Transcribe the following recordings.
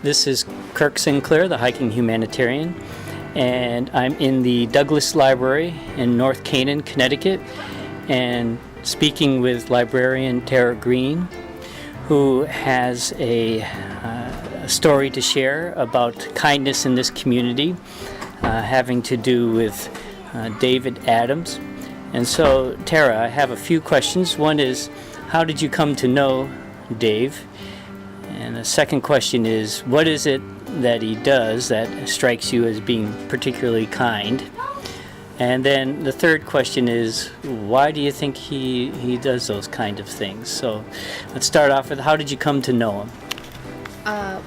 This is Kirk Sinclair, the hiking humanitarian, and I'm in the Douglas Library in North Canaan, Connecticut, and speaking with librarian Tara Green, who has a story to share about kindness in this community, having to do with David Adams. And so, Tara, I have a few questions. One is, how did you come to know Dave? And the second question is, what is it that he does that strikes you as being particularly kind? And then the third question is, why do you think he does those kind of things? So let's start off with, how did you come to know him?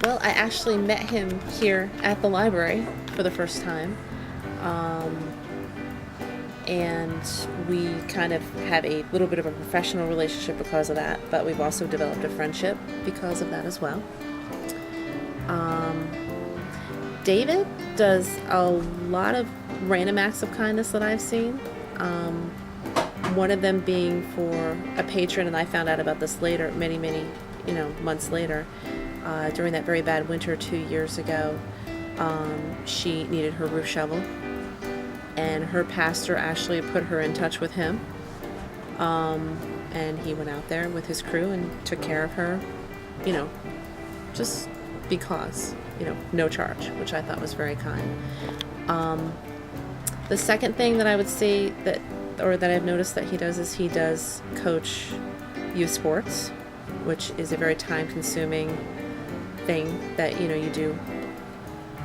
Well, I actually met him here at the library for the first time. And we kind of have a little bit of a professional relationship because of that, but we've also developed a friendship because of that as well. David does a lot of random acts of kindness that I've seen. One of them being for a patron, and I found out about this later, many months later, during that very bad winter 2 years ago. She needed her roof shovel, and her pastor actually put her in touch with him, and he went out there with his crew and took care of her, just because, no charge, which I thought was very kind. The second thing that I would say that I've noticed that he does is he does coach youth sports, which is a very time-consuming thing that you do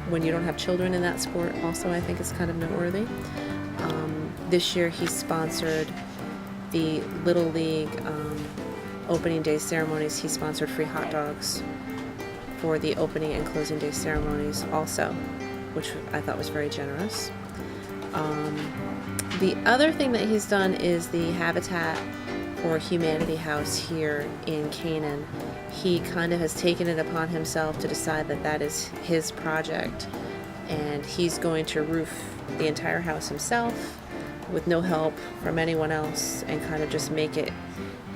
when you don't have children in that sport. Also, I think is kind of noteworthy. This year he sponsored the Little League opening day ceremonies. He sponsored free hot dogs for the opening and closing day ceremonies also, which I thought was very generous. The other thing that he's done is the Habitat for Humanity house here in Canaan. He kind of has taken it upon himself to decide that that is his project, and he's going to roof the entire house himself with no help from anyone else, and kind of just make it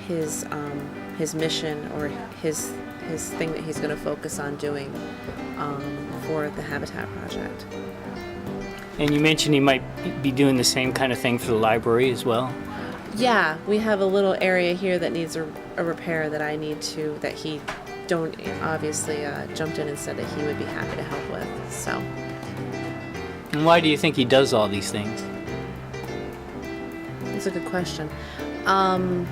his mission, or his thing that he's going to focus on doing for the Habitat project. And you mentioned he might be doing the same kind of thing for the library as well? Yeah, we have a little area here that needs a repair that he obviously jumped in and said that he would be happy to help with, so. And why do you think he does all these things? That's a good question. I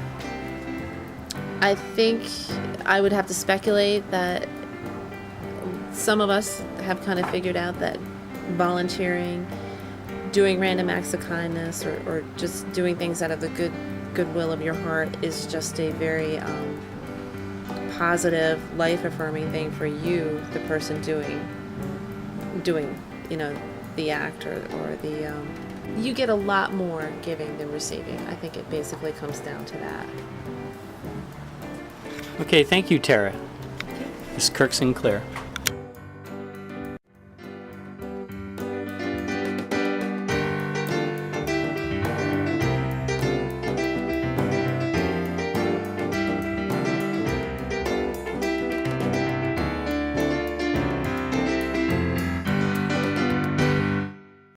think I would have to speculate that some of us have kind of figured out that volunteering, doing random acts of kindness, or just doing things out of the goodwill of your heart is just a very positive, life-affirming thing for you, the person doing the act, or the you get a lot more giving than receiving. I think it basically comes down to that. Okay, thank you, Tara. This is Kirk Sinclair.